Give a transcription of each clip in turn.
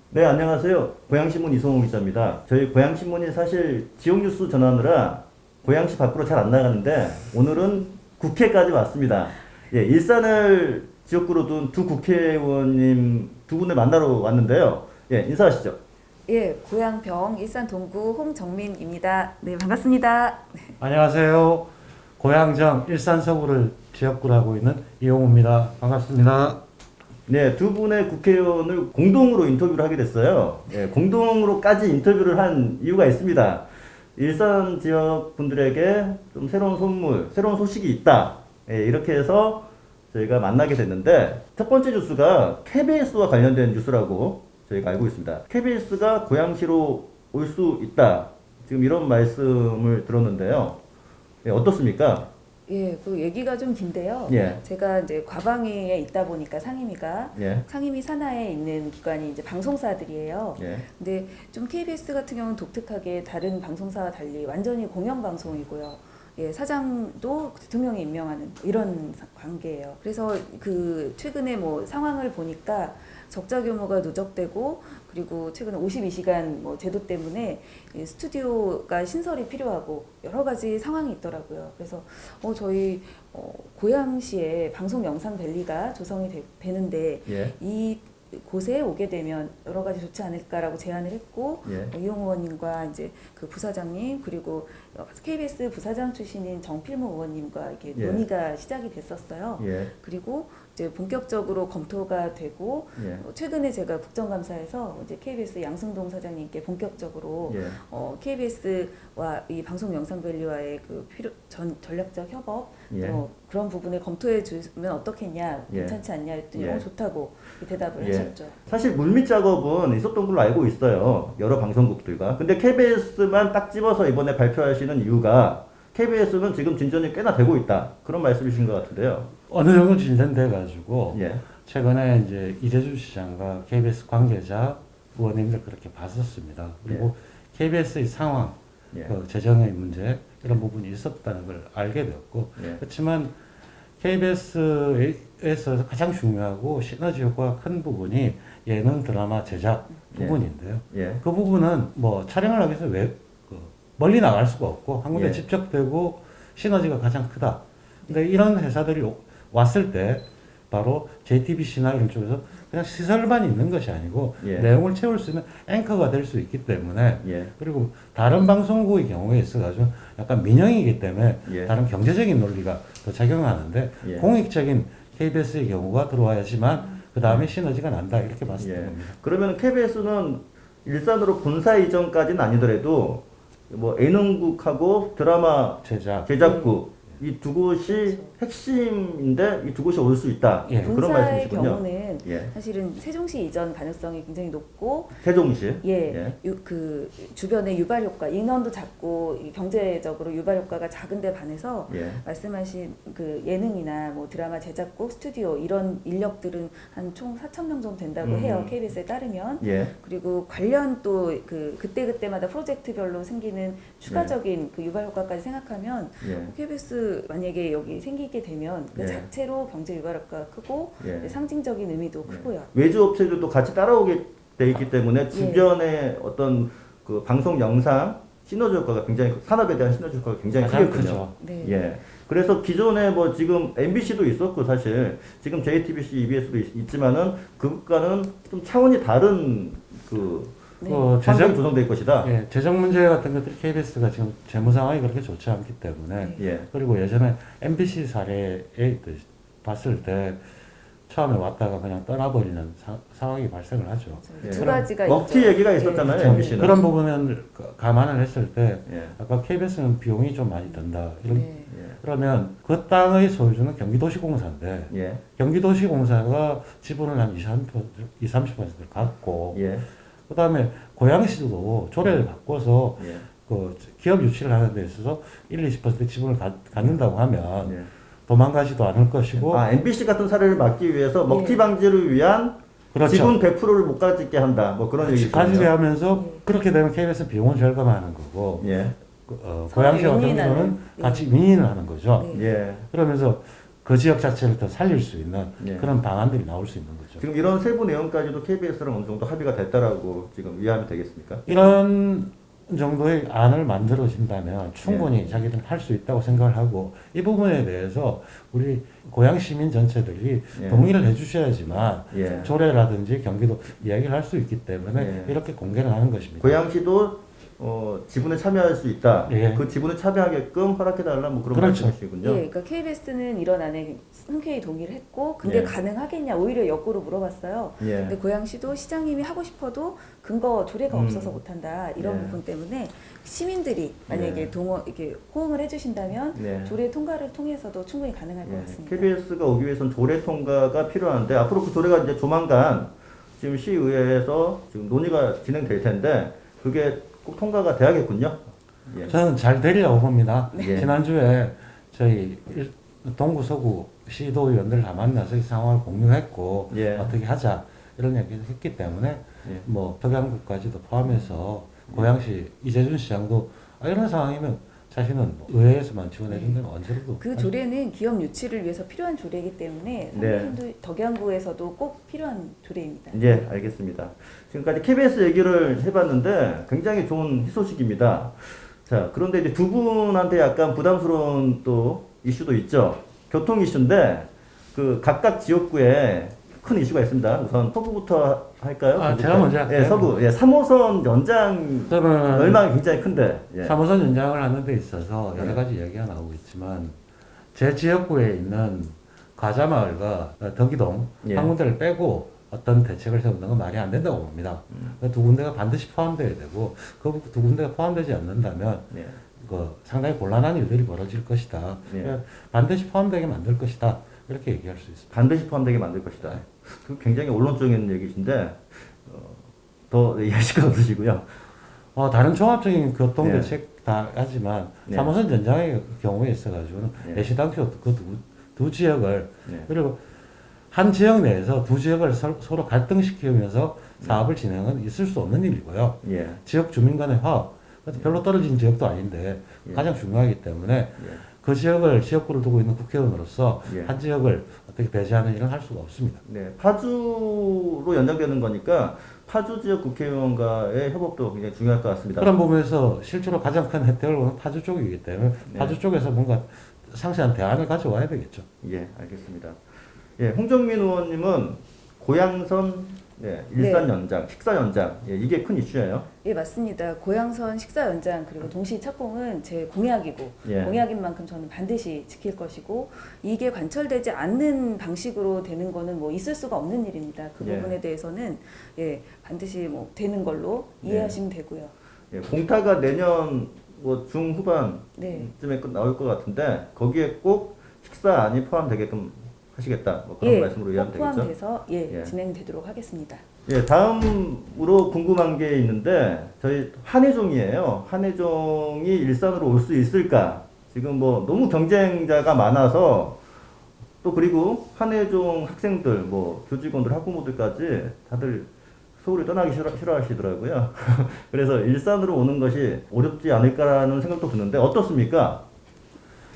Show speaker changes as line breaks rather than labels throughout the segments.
네, 안녕하세요. 고양신문 이성호 기자입니다. 저희 고양신문이 사실 지역뉴스 전하느라 고양시 밖으로 잘 안 나가는데 오늘은 국회까지 왔습니다. 예, 일산을 지역구로 둔 두 국회의원님 두 분을 만나러 왔는데요. 예, 인사하시죠.
예, 고양병 일산 동구 홍정민입니다. 네, 반갑습니다.
안녕하세요. 고양정 일산 서구를 지역구로 하고 있는 이용우입니다. 반갑습니다.
네, 두 분의 국회의원을 공동으로 인터뷰를 하게 됐어요. 예, 공동으로까지 인터뷰를 한 이유가 있습니다. 일산 지역 분들에게 좀 새로운 선물, 새로운 소식이 있다. 예, 이렇게 해서 저희가 만나게 됐는데, 첫 번째 뉴스가 KBS와 관련된 뉴스라고 저희가 알고 있습니다. KBS가 고양시로 올 수 있다. 지금 이런 말씀을 들었는데요. 예, 어떻습니까?
예, 그 얘기가 좀 긴데요.
예.
제가 이제 과방위에 있다 보니까 상임위가
예.
상임위 산하에 있는 기관이 이제 방송사들이에요.
예.
근데 좀 KBS 같은 경우는 독특하게 다른 방송사와 달리 완전히 공영방송이고요. 예, 사장도 대통령이 임명하는 이런 관계예요. 그래서 그 최근에 뭐 상황을 보니까 적자 규모가 누적되고 그리고 최근에 52시간 뭐 제도 때문에 이 스튜디오가 신설이 필요하고 여러 가지 상황이 있더라고요. 그래서 저희 고양시에 방송 영상 밸리가 조성이 되는데
예.
이 곳에 오게 되면 여러 가지 좋지 않을까라고 제안을 했고
예.
이용 의원님과 이제 그 부사장님 그리고 KBS 부사장 출신인 정필모 의원님과 이렇게
예.
논의가 시작이 됐었어요.
예.
그리고 이제 본격적으로 검토가 되고
예.
최근에 제가 국정감사에서 이제 KBS 양승동 사장님께 본격적으로
예.
KBS와 이 방송 영상밸리와의 그 전략적 협업
예.
그런 부분을 검토해 주면 어떻겠냐
예.
괜찮지 않냐 했더니
예.
좋다고 대답을
예.
하셨죠.
사실 물밑 작업은 있었던 걸로 알고 있어요. 여러 방송국들과. 근데 KBS만 딱 집어서 이번에 발표하시는 이유가 KBS는 지금 진전이 꽤나 되고 있다. 그런 말씀이신 것 같은데요.
어느 정도 진전돼 가지고
예.
최근에 이제 이재주 시장과 KBS 관계자 의원님들 그렇게 봤었습니다. 그리고 KBS의 상황,
예.
그 재정의 문제 이런 부분이 있었다는 걸 알게 되었고
예.
그렇지만 KBS에서 가장 중요하고 시너지 효과가 큰 부분이 예능 드라마 제작 부분인데요.
예.
그 부분은 뭐 촬영을 하기 위해서 멀리 나갈 수가 없고 한 군데
예.
집적되고 시너지가 가장 크다. 근데 이런 회사들이 왔을 때 바로 JTBC나 이런 쪽에서 그냥 시설만 있는 것이 아니고
예.
내용을 채울 수 있는 앵커가 될 수 있기 때문에
예.
그리고 다른 방송국의 경우에 있어가지고 약간 민영이기 때문에
예.
다른 경제적인 논리가 더 작용하는데
예.
공익적인 KBS의 경우가 들어와야지만 그 다음에 시너지가 난다 이렇게 봤을
예.
겁니다.
그러면 KBS는 일산으로 본사 이전까지는 아니더라도 뭐 예능국하고 드라마 제작국 이 두 곳이 핵심인데 이 두 곳이 올 수 있다.
예.
그런
본사의
말씀이시군요.
경우는
예.
사실은 세종시 이전 가능성이 굉장히 높고
세종시.
예, 그 주변의 유발 효과, 인원도 작고 이 경제적으로 유발 효과가 작은데 반해서
예.
말씀하신 그 예능이나 뭐 드라마 제작국, 스튜디오 이런 인력들은 한 총 4천 명 정도 된다고 해요. KBS에 따르면.
예.
그리고 관련 또 그 그때그때마다 프로젝트별로 생기는 추가적인 그 유발 효과까지 생각하면
예.
KBS 만약에 여기 생기게 되면 그
예.
자체로 경제 유발 효과가 크고
예.
상징적인 의미도 크고요.
외주 업체들도 같이 따라오게 돼 있기 때문에 주변의 어떤 그 방송 영상 시너지 효과가 굉장히 산업에 대한 시너지 효과가 굉장히
가장
크겠군요.
크죠.
네.
예. 그래서 기존에 뭐 지금 MBC도 있었고 사실 지금 JTBC, EBS도 있지만은 그것과는 좀 차원이 다른 그
네.
환경이 조성될 것이다.
예, 재정 문제 같은 것들이 KBS가 지금 재무 상황이 그렇게 좋지 않기 때문에
예.
그리고 예전에 MBC 사례에 봤을 때 처음에 왔다가 그냥 떠나버리는 상황이 발생을 하죠.
예.
두 가지가
먹튀
있죠.
얘기가 있었잖아요,
예.
MBC는.
그런 부분을 감안을 했을 때
예.
아까 KBS는 비용이 좀 많이 든다. 이런
네.
그러면 그 땅의 소유주는 경기도시공사인데
예.
경기도시공사가 지분을 한 20-30%를 갖고
예.
그다음에 고양시도 조례를 바꿔서
예.
그 기업 유치를 하는 데 있어서 1-20% 지분을 갖는다고 하면
예.
도망가지도 않을 것이고
MBC 같은 사례를 막기 위해서 먹튀
예.
방지를 위한
그렇죠.
지분 100%를 못 가지게 한다. 뭐 그런 얘기죠.
가지게 하면서
예.
그렇게 되면 KBS 비용을 절감하는 거고
예.
고양시 같은
윈윈하는.
경우는 같이 윈윈을 하는 거죠.
네.
예.
그러면서 그 지역 자체를 더 살릴 수 있는
예.
그런 방안들이 나올 수 있는 거죠.
지금 이런 세부 내용까지도 KBS랑 어느 정도 합의가 됐다라고 지금 이해하면 되겠습니까?
이런 정도의 안을 만들어진다면 충분히 자기들은 할 수 있다고 생각을 하고 이 부분에 대해서 우리 고양 시민 전체들이
예.
동의를 해주셔야지만
예.
조례라든지 경기도 이야기를 할 수 있기 때문에
예.
이렇게 공개를 하는 것입니다.
고양시도 지분에 참여할 수 있다.
예.
그 지분에 참여하게끔 허락해달라 뭐 그런
그렇죠.
말씀이시군요.
예, 그러니까 KBS는 이런 안에 흔쾌히 동의를 했고, 근데
예.
가능하겠냐 오히려 역으로 물어봤어요.
예.
근데 고양시도 시장님이 하고 싶어도 근거 조례가 없어서 못한다 이런
예.
부분 때문에 시민들이 만약에
예.
이렇게 호응을 해주신다면
네.
조례 통과를 통해서도 충분히 가능할 것
예.
같습니다.
KBS가 오기 위해서는 조례 통과가 필요한데 앞으로 그 조례가 이제 조만간 지금 시의회에서 지금 논의가 진행될 텐데 그게 꼭 통과가 돼야겠군요. 예.
저는 잘 되리라고 봅니다.
네.
지난주에 저희 동구 서구 시도의원들 다 만나서 이 상황을 공유했고
예.
어떻게 하자 이런 얘기를 했기 때문에
예.
뭐 덕양구까지도 포함해서 고양시 이재준 시장도 이런 상황이면 자신은 뭐 의회에서만 지원해 준다면 언제라도
그 조례는 기업 유치를 위해서 필요한 조례이기 때문에
네.
상당히 덕양구에서도 꼭 필요한 조례입니다.
예, 알겠습니다. 지금까지 KBS 얘기를 해봤는데 굉장히 좋은 희소식입니다. 자, 그런데 이제 두 분한테 약간 부담스러운 또 이슈도 있죠. 교통 이슈인데 그 각각 지역구에 큰 이슈가 있습니다. 우선 서구부터 할까요?
아, 제가 먼저 할게요.
예, 서구. 예, 3호선 연장
저는
열망이 굉장히 큰데. 예.
3호선 연장을 하는 데 있어서 여러 가지 얘기가 나오고 있지만 제 지역구에 있는 과자마을과 덕이동
예.
한 군데를 빼고 어떤 대책을 세우는 건 말이 안 된다고 봅니다. 두 군데가 반드시 포함돼야 되고 그 두 군데가 포함되지 않는다면
예.
그 상당히 곤란한 일들이 벌어질 것이다.
예.
반드시 포함되게 만들 것이다. 이렇게 얘기할 수 있습니다.
반드시 포함되게 만들 것이다. 그 굉장히 원론적인 얘기신데 더 이해하실 건 없으시고요.
다른 종합적인 교통
네.
대책 다 하지만
네.
3호선 연장의 경우에 있어가지고는
네.
애시당초 그 두 지역을
네.
그리고 한 지역 내에서 두 지역을 서로 갈등시키면서 사업을 진행은 있을 수 없는 일이고요.
예.
지역 주민 간의 화합, 별로 떨어진 지역도 아닌데
예.
가장 중요하기 때문에
예.
그 지역을 지역구를 두고 있는 국회의원으로서
예.
한 지역을 어떻게 배제하는 일은 할 수가 없습니다.
네, 파주로 연장되는 거니까 파주 지역 국회의원과의 협업도 굉장히 중요할 것 같습니다.
그런 부분에서 실제로 가장 큰 혜택을 보는 파주 쪽이기 때문에
네.
파주 쪽에서 뭔가 상세한 대안을 가져와야 되겠죠.
예, 알겠습니다. 예, 홍정민 의원님은 고양선 일산 연장, 식사 연장, 이게 큰 이슈예요.
예, 맞습니다. 고양선 식사 연장 그리고 동시 착공은 제 공약이고
예.
공약인 만큼 저는 반드시 지킬 것이고 이게 관철되지 않는 방식으로 되는 거는 뭐 있을 수가 없는 일입니다. 그
예.
부분에 대해서는 반드시 뭐 되는 걸로
네.
이해하시면 되고요.
예, 공타가 내년 뭐 중후반쯤에
네.
나올 것 같은데 거기에 꼭 식사안이 포함되게끔 하시겠다. 뭐 그런 말씀으로
꼭
이해하면 되겠죠.
포함돼서
예.
진행되도록 하겠습니다.
예, 다음으로 궁금한 게 있는데 저희 한혜종이에요. 한혜종이 일산으로 올 수 있을까? 지금 뭐 너무 경쟁자가 많아서 또 그리고 한혜종 학생들, 뭐 교직원들, 학부모들까지 다들 서울을 떠나기 싫어하시더라고요. 그래서 일산으로 오는 것이 어렵지 않을까라는 생각도 드는데 어떻습니까?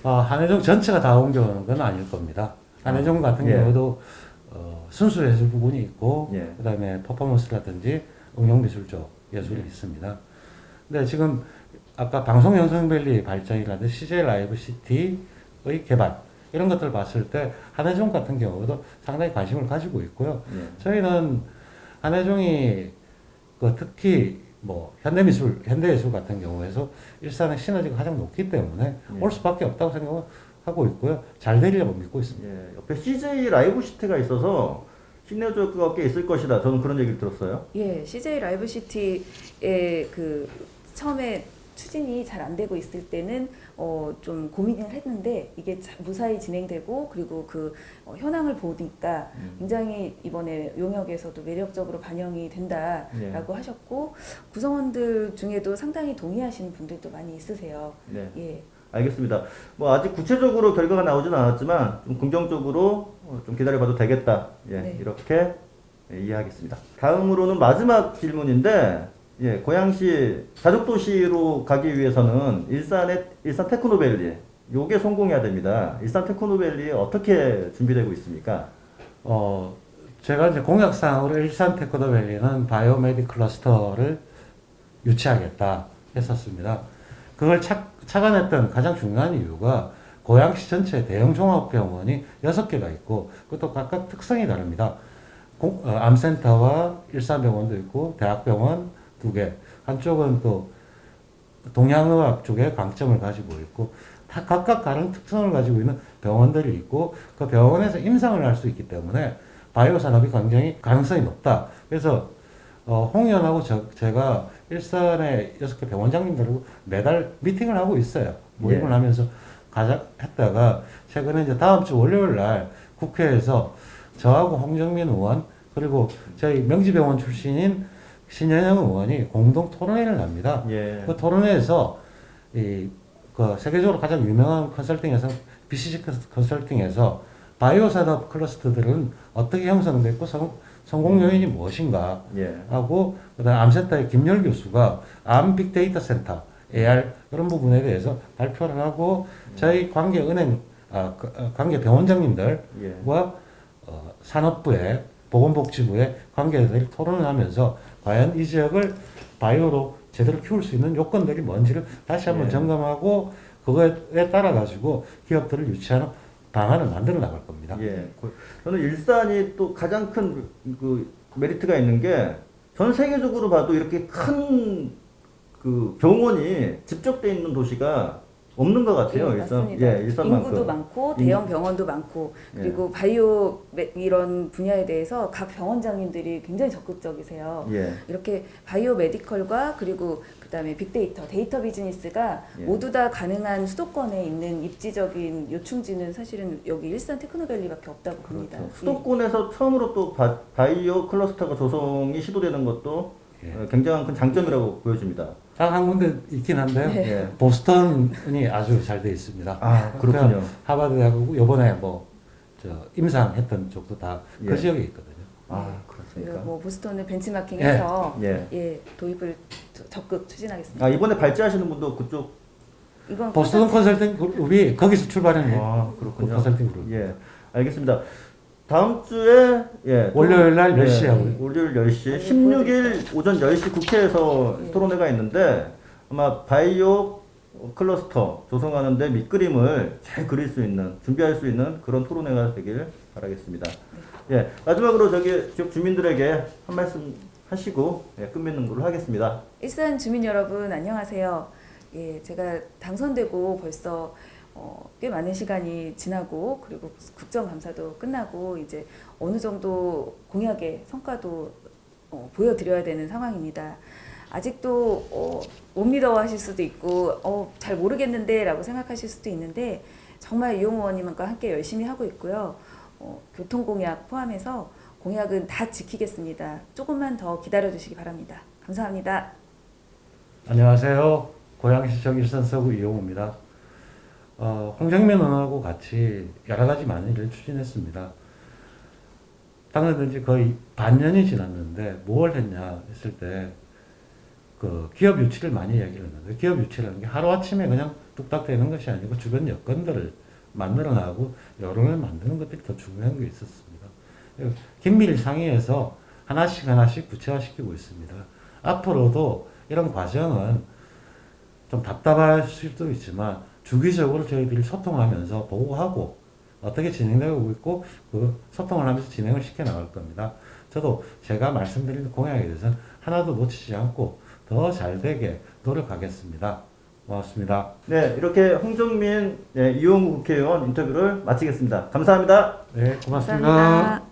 한혜종 전체가 다 옮겨오는 건 아닐 겁니다. 한혜종 같은
예.
경우도 순수 예술 부분이 있고
예.
그다음에 퍼포먼스라든지 응용미술 쪽 예술이 있습니다. 근데 지금 아까 방송연성밸리 발전이라든지 CJ 라이브 시티의 개발 이런 것들을 봤을 때 한혜종 같은 경우도 상당히 관심을 가지고 있고요.
예.
저희는 한혜종이 특히 뭐 현대예술 같은 경우에서 일산의 시너지가 가장 높기 때문에
예.
올 수밖에 없다고 생각하고 있고요. 잘 되리라고 믿고 있습니다.
예, 옆에 CJ 라이브 시티가 있어서 시너지가 꽤 있을 것이다. 저는 그런 얘기를 들었어요.
예, CJ 라이브 시티의 그 처음에 추진이 잘 안 되고 있을 때는 좀 고민을 했는데 이게 무사히 진행되고 그리고 그 현황을 보니까 굉장히 이번에 용역에서도 매력적으로 반영이 된다라고 하셨고 구성원들 중에도 상당히 동의하시는 분들도 많이 있으세요.
네.
예.
알겠습니다. 뭐 아직 구체적으로 결과가 나오진 않았지만 좀 긍정적으로 좀 기다려봐도 되겠다. 예,
네.
이렇게 이해하겠습니다. 다음으로는 마지막 질문인데, 고양시 자족도시로 가기 위해서는 일산 테크노밸리 요게 성공해야 됩니다. 일산 테크노밸리 어떻게 준비되고 있습니까?
제가 이제 공약상으로 일산 테크노밸리는 바이오메딕 클러스터를 유치하겠다 했었습니다. 그걸 착안했던 가장 중요한 이유가 고양시 전체 대형 종합병원이 6개가 있고 그것도 각각 특성이 다릅니다. 암센터와 일산병원도 있고 대학병원 2개, 한쪽은 또 동양의학 쪽에 강점을 가지고 있고 다 각각 다른 특성을 가지고 있는 병원들이 있고 그 병원에서 임상을 할 수 있기 때문에 바이오 산업이 굉장히 가능성이 높다. 그래서 홍 의원하고 제가 일산의 6개 병원장님들하고 매달 미팅을 하고 있어요. 모임을
예.
하면서 했다가 최근에 이제 다음 주 월요일 날 국회에서 저하고 홍정민 의원 그리고 저희 명지병원 출신인 신현영 의원이 공동 토론회를 합니다.
예.
그 토론회에서 그 세계적으로 가장 유명한 컨설팅에서 BCG 컨설팅에서 바이오 산업 클러스터들은 어떻게 형성됐고 성공 요인이 무엇인가
예.
하고 그다음 암센터의 김열 교수가 암 빅데이터 센터 AR 이런 부분에 대해서 발표를 하고 저희 관계 병원장님들과
예.
산업부의 보건복지부의 관계자들이 토론을 하면서 과연 이 지역을 바이오로 제대로 키울 수 있는 요건들이 뭔지를 다시 한번
예.
점검하고 그거에 따라 가지고 기업들을 유치하는 방안을 만들어 나갈 겁니다.
예. 저는 일산이 또 가장 큰 그 메리트가 있는 게 전 세계적으로 봐도 이렇게 큰 그 병원이 집적돼 있는 도시가 없는 것 같아요.
예,
일산,
맞습니다.
예, 일산만큼.
인구도 많고 대형 병원도 많고
예.
그리고 바이오 이런 분야에 대해서 각 병원장님들이 굉장히 적극적이세요.
예.
이렇게 바이오 메디컬과 그리고 그다음에 빅데이터, 데이터 비즈니스가
예.
모두 다 가능한 수도권에 있는 입지적인 요충지는 사실은 여기 일산 테크노밸리밖에 없다고 봅니다.
그렇죠. 수도권에서 처음으로 또 바이오 클러스터가 조성이 시도되는 것도
예.
굉장한 큰 장점이라고 보여집니다.
딱 한 군데 있긴 한데요.
네.
예.
보스턴이 아주 잘 돼 있습니다.
아, 그렇군요.
하버드 대학하고 이번에 임상했던 쪽도 다 그
예.
지역에 있거든요.
아,
그리고
그렇습니까?
뭐 보스턴을 벤치마킹해서
예.
예, 도입을 적극 추진하겠습니다.
아, 이번에 발제하시는 분도 그쪽.
이건
보스턴 컨설팅 그룹이 거기서 출발한
아,
그
그렇군요.
컨설팅 그룹.
예. 알겠습니다. 다음 주에 예,
월요일 날 10시에
예,
하고요.
월요일 10시,
네,
16일 오전 10시 국회에서
예.
토론회가 있는데 아마 바이오 클러스터 조성하는데 밑그림을 잘 그릴 수 있는, 준비할 수 있는 그런 토론회가 되길 바라겠습니다. 예, 마지막으로 저기 지역 주민들에게 한 말씀 하시고 예, 끝맺는 걸로 하겠습니다.
일산 주민 여러분 안녕하세요. 예, 제가 당선되고 벌써 꽤 많은 시간이 지나고 그리고 국정감사도 끝나고 이제 어느 정도 공약의 성과도 보여드려야 되는 상황입니다. 아직도 못 믿어하실 수도 있고 잘 모르겠는데 라고 생각하실 수도 있는데 정말 이용 의원님과 함께 열심히 하고 있고요. 교통공약 포함해서 공약은 다 지키겠습니다. 조금만 더 기다려주시기 바랍니다. 감사합니다.
안녕하세요. 고양시청 일산서구 이용호입니다. 홍정민 의원하고 같이 여러 가지 많은 일을 추진했습니다. 당선된 지 거의 반년이 지났는데 뭘 했냐 했을 때 그 기업 유치를 많이 얘기를 했는데 기업 유치라는 게 하루아침에 그냥 뚝딱 되는 것이 아니고 주변 여건들을 만들어 나가고 여론을 만드는 것들이 더 중요한 게 있었습니다. 긴밀 상의해서 하나씩 구체화시키고 있습니다. 앞으로도 이런 과정은 좀 답답할 수도 있지만 주기적으로 저희들이 소통하면서 보고하고 어떻게 진행되고 있고 그 소통을 하면서 진행을 시켜 나갈 겁니다. 저도 제가 말씀드린 공약에 대해서는 하나도 놓치지 않고 더 잘되게 노력하겠습니다. 고맙습니다.
네, 이렇게 홍정민 이용우 국회의원 인터뷰를 마치겠습니다. 감사합니다.
네, 고맙습니다.
감사합니다.